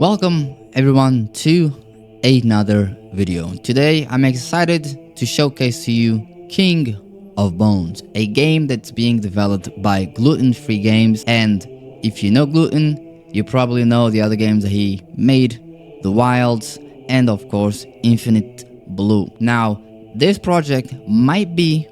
Welcome everyone to another video. Today I'm excited to showcase to you King of Bones, a game that's being developed by GlutenFreeGames, and if you know Gluten, you probably know the other games that he made, The Wilds, and of course Infinite Blue. Now, this project might be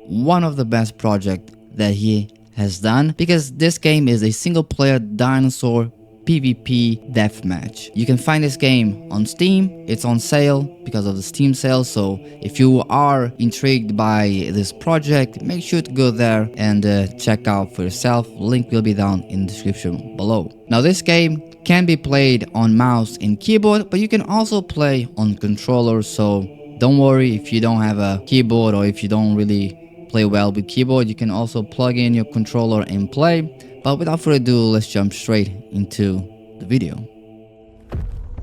one of the best projects that he has done because this game is a single player dinosaur PvP deathmatch. You can find this game on Steam. It's on sale because of the Steam sale, so if you are intrigued by this project, make sure to go there and check out for yourself. Link will be down in the description below. Now, this game can be played on mouse and keyboard, but you can also play on controller, so don't worry if you don't have a keyboard or if you don't really play well with keyboard. You can also plug in your controller and play. But without further ado, let's jump straight into the video.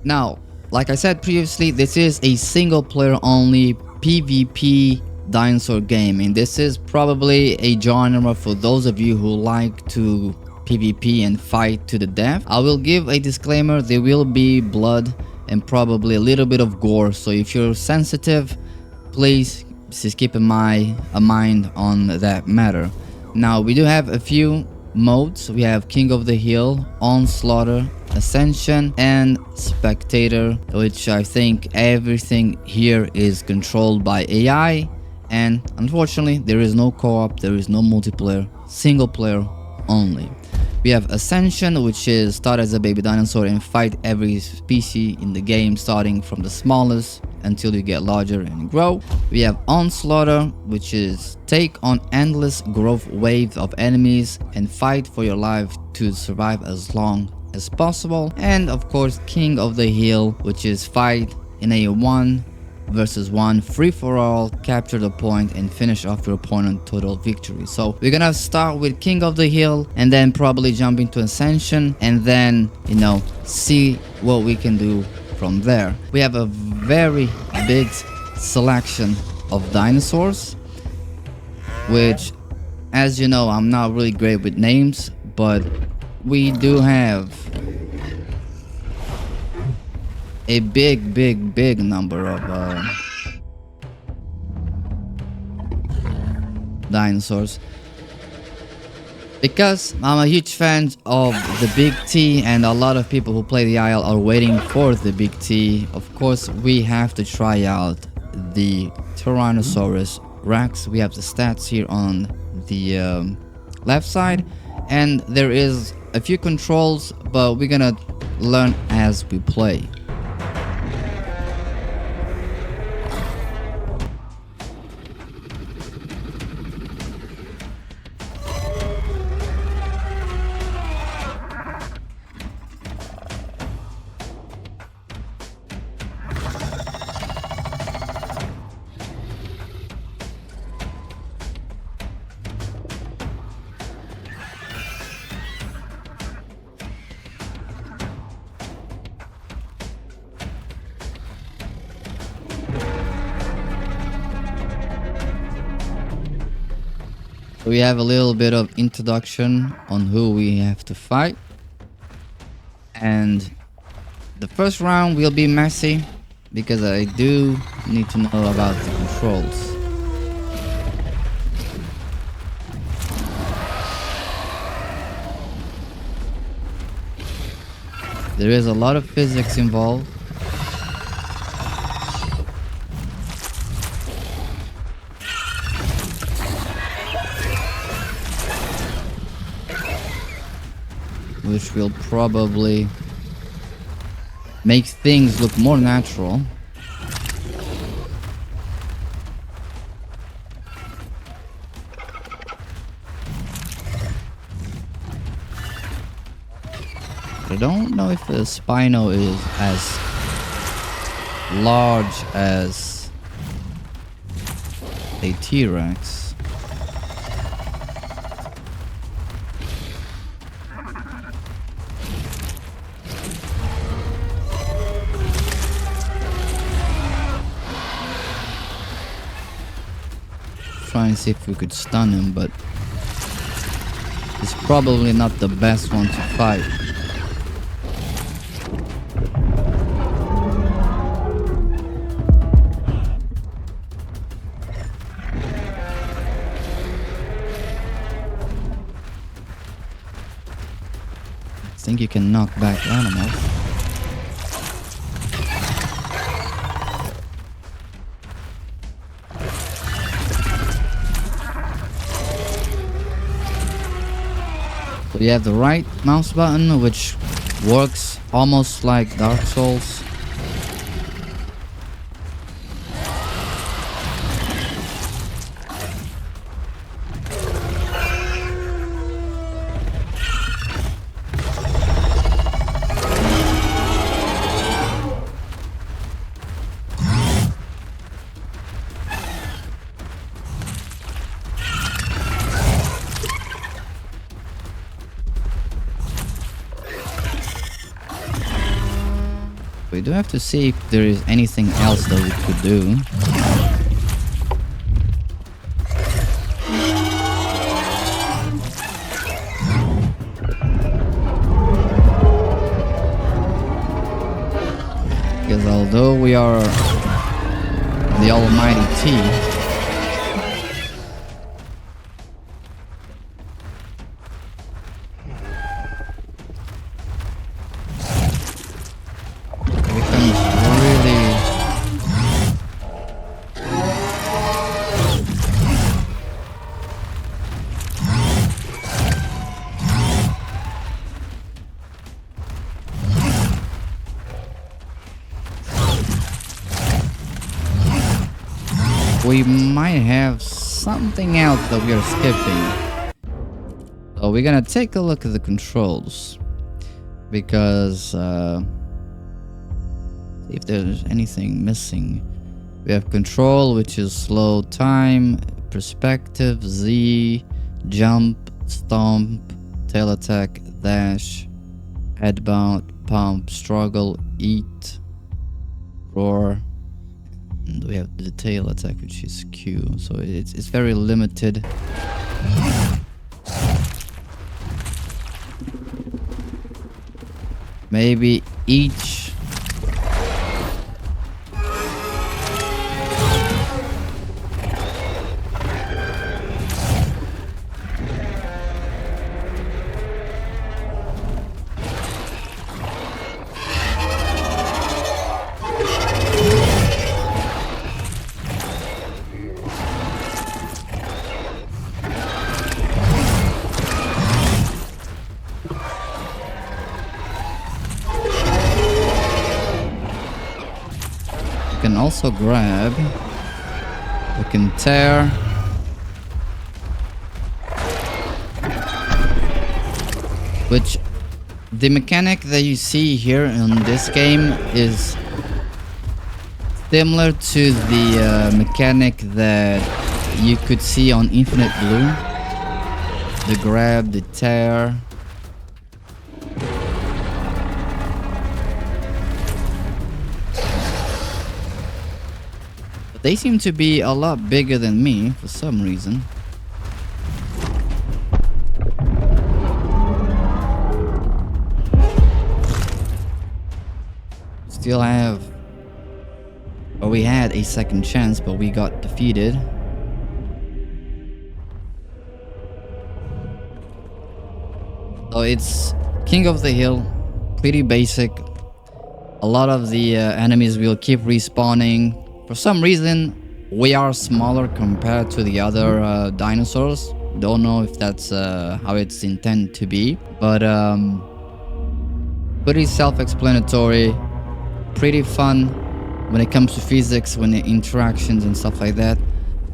Now, like I said previously, this is a single player only PvP dinosaur game, and this is probably a genre for those of you who like to PvP and fight to the death. I will give a disclaimer: there will be blood and probably a little bit of gore, so if you're sensitive, please just keep a mind on that matter. Now, we do have a few modes. We have King of the Hill, Onslaughter, Ascension, and Spectator, which I think everything here is controlled by AI, and unfortunately there is no co-op, there is no multiplayer, single player only. We have Ascension, which is start as a baby dinosaur and fight every species in the game, starting from the smallest until you get larger and grow. We have Onslaughter, which is take on endless growth waves of enemies and fight for your life to survive as long as possible. And of course, King of the Hill, which is fight in a 1 versus 1 free-for-all, capture the point and finish off your opponent, total victory. So we're gonna start with King of the Hill and then probably jump into Ascension and then, see what we can do from there. We have a very big selection of dinosaurs, which, as you know, I'm not really great with names, but we do have a big number of dinosaurs. Because I'm a huge fan of the Big T, and a lot of people who play the Isle are waiting for the Big T, of course we have to try out the Tyrannosaurus Rex. We have the stats here on the left side, and there is a few controls, but we're gonna learn as we play. We have a little bit of introduction on who we have to fight, and the first round will be messy because I do need to know about the controls. There is a lot of physics involved. Which will probably make things look more natural. I don't know if the Spino is as large as a T-Rex. Try and see if we could stun him, but it's probably not the best one to fight. think you can knock back animals. So you have the right mouse button, which works almost like Dark Souls. We do have to see if there is anything else that we could do. Because although we are the almighty T, we might have something else that we are skipping. So we're gonna take a look at the controls, because if there's anything missing. We have control, which is slow time, perspective, Z, jump, stomp, tail attack, dash, headbutt, pump, struggle, eat, roar. And we have the tail attack, which is Q, so it's very limited. Maybe each can also grab, we can tear, which the mechanic that you see here in this game is similar to the mechanic that you could see on Infinite Blue. The grab, the tear. They seem to be a lot bigger than me for some reason. Still have, or we had a second chance, but we got defeated. So it's King of the Hill, pretty basic. A lot of the enemies will keep respawning. For some reason, we are smaller compared to the other dinosaurs. Don't know if that's how it's intended to be, but pretty self-explanatory, pretty fun when it comes to physics, when the interactions and stuff like that.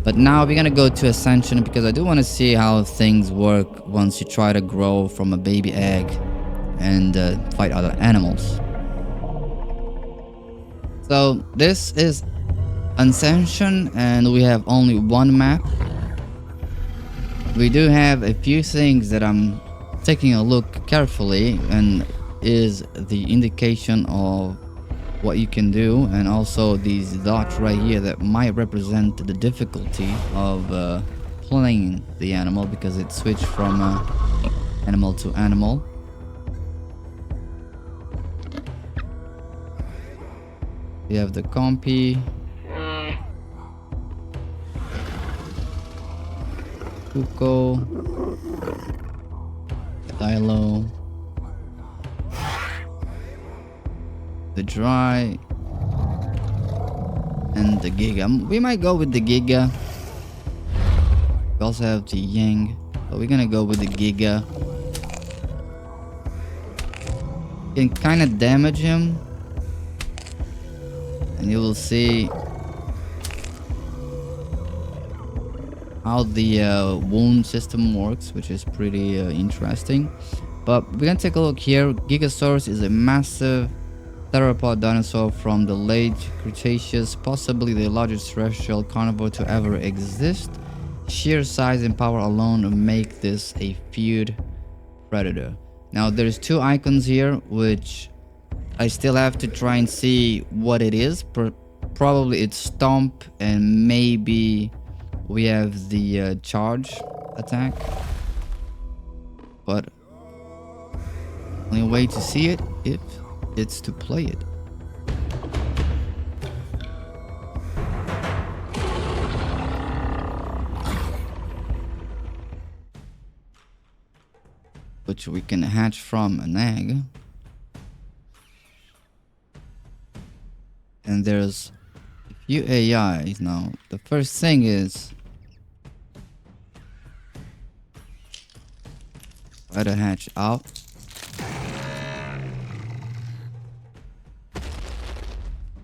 But now we're gonna go to Ascension, because I do want to see how things work once you try to grow from a baby egg and fight other animals. So this is Ascension, and we have only one map. We do have a few things that I'm taking a look carefully, and is the indication of what you can do, and also these dots right here that might represent the difficulty of playing the animal, because it switched from animal to animal. We have the compy, Tuco, Dilo, the dry, and the Giga. We might go with the Giga. We also have the Yang, but we're gonna go with the Giga. Can kind of damage him, and you will see how the wound system works, which is pretty interesting. But we're gonna take a look here. Gigasaurus is a massive theropod dinosaur from the late Cretaceous, possibly the largest terrestrial carnivore to ever exist. Sheer size and power alone make this a feared predator. Now there's two icons here, which I still have to try and see what it is. Probably it's stomp, and maybe we have the charge attack. But only way to see it if it's to play it. Which we can hatch from an egg. And there's a few AIs now. The first thing is try to hatch out.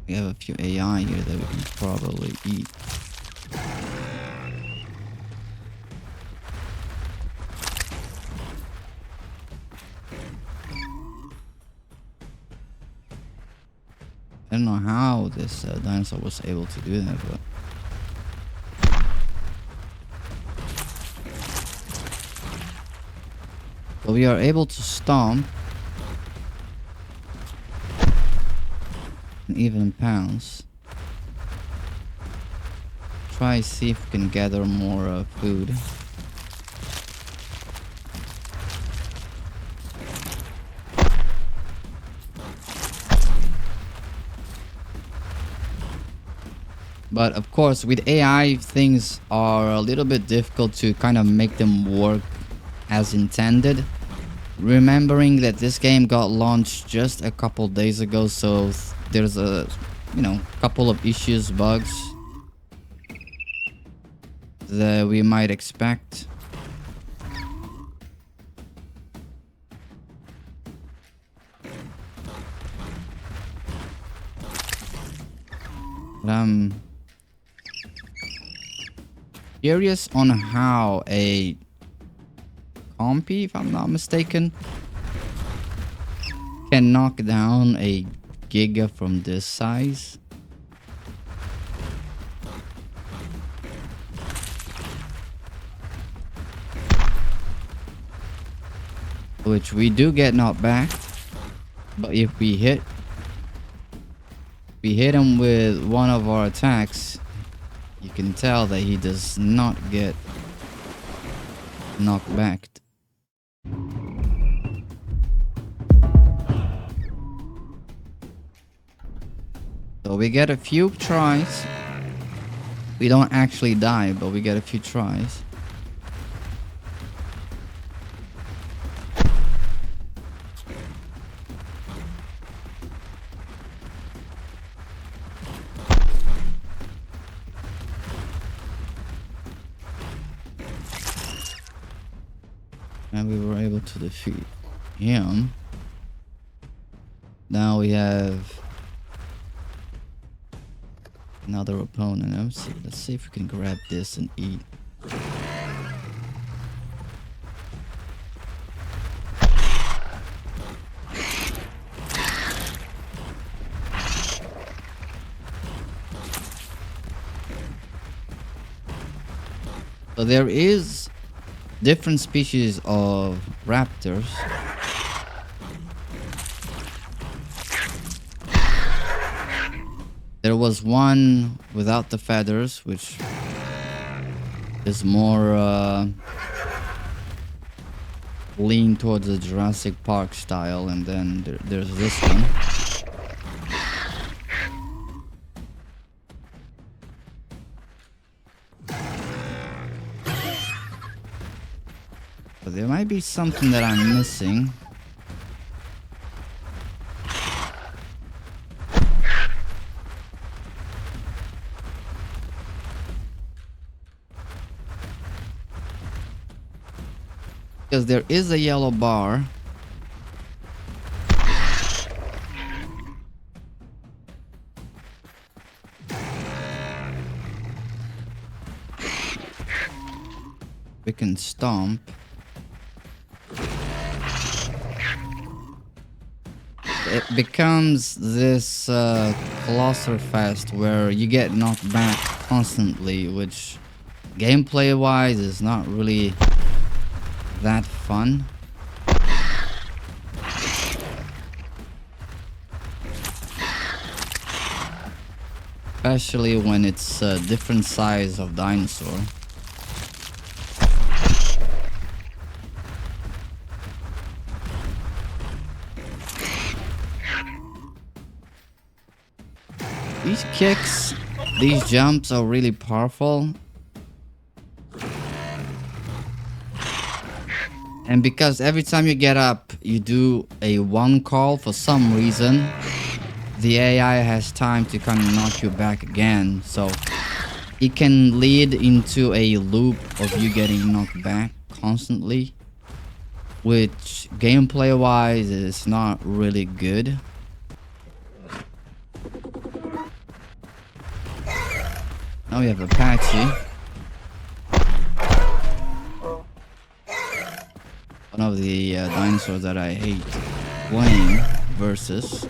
We have a few AI here that we can probably eat. I don't know how this dinosaur was able to do that, but we are able to stomp and even pounce. Try see if we can gather more food. But of course, with AI, things are a little bit difficult to kind of make them work as intended. Remembering that this game got launched just a couple days ago, so there's a, couple of issues, bugs that we might expect. But I'm curious on how a compy, if I'm not mistaken, can knock down a Giga from this size. Which we do get knocked back, but if we hit him with one of our attacks, you can tell that he does not get knocked back. So we get a few tries. We don't actually die, but we get a few tries. And we were able to defeat him. Now we have another opponent. Let's see if we can grab this and eat. So there is different species of raptors. There was one without the feathers, which is more lean towards the Jurassic Park style, and then there's this one. But there might be something that I'm missing. because there is a yellow bar. We can stomp. It becomes this clusterfest where you get knocked back constantly, which gameplay wise is not really that fun. Especially when it's a different size of dinosaur. These kicks, these jumps are really powerful. And because every time you get up, you do a one call for some reason, the AI has time to kind of knock you back again. So it can lead into a loop of you getting knocked back constantly, which gameplay wise is not really good. Now we have Apache. One of the dinosaurs that I hate playing versus.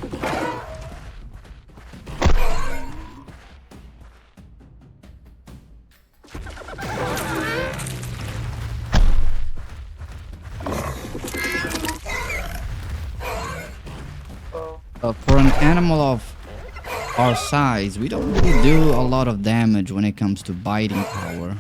For an animal of our size, we don't really do a lot of damage when it comes to biting power.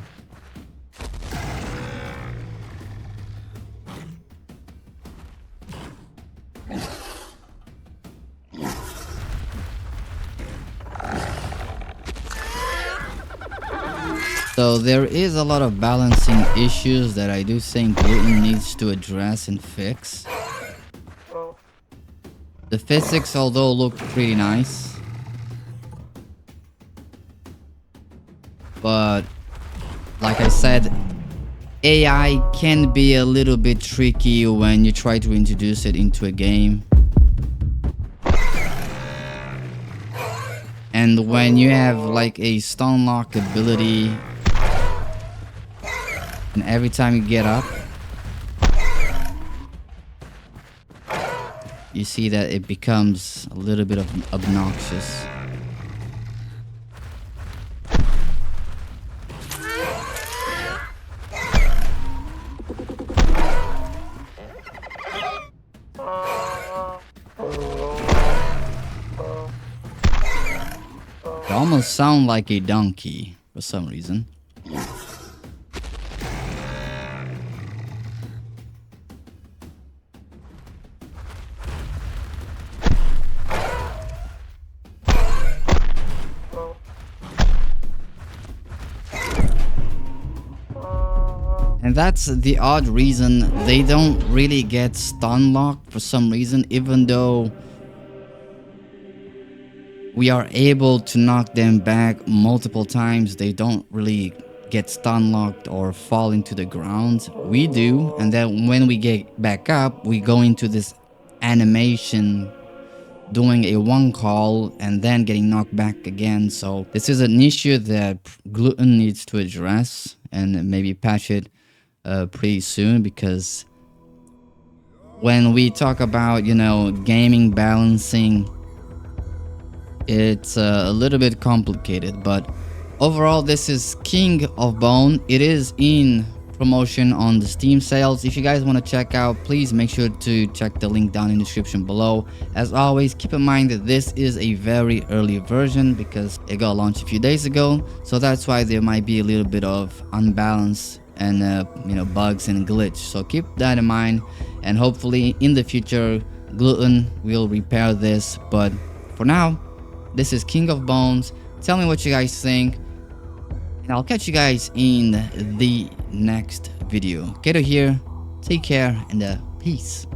So there is a lot of balancing issues that I do think Gluten needs to address and fix. The physics, although, look pretty nice, but like I said, AI can be a little bit tricky when you try to introduce it into a game. And when you have like a stun lock ability, and every time you get up, you see that it becomes a little bit of obnoxious. It almost sounds like a donkey for some reason. And that's the odd reason they don't really get stun locked for some reason, even though we are able to knock them back multiple times. They don't really get stun locked or fall into the ground. We do, and then when we get back up, we go into this animation doing a one call and then getting knocked back again. So this is an issue that Gluten needs to address and maybe patch it pretty soon, because when we talk about, you know, gaming balancing, it's a little bit complicated. But overall, this is King of Bone. It is in promotion on the Steam sales. If you guys want to check out, please make sure to check the link down in the description below. As always, keep in mind that this is a very early version because it got launched a few days ago, so that's why there might be a little bit of unbalance and you know, bugs and glitch. So keep that in mind, and hopefully in the future Gluten will repair this. But for now, this is King of Bones. Tell me what you guys think, and I'll catch you guys in the next video. Kato here, take care, and peace.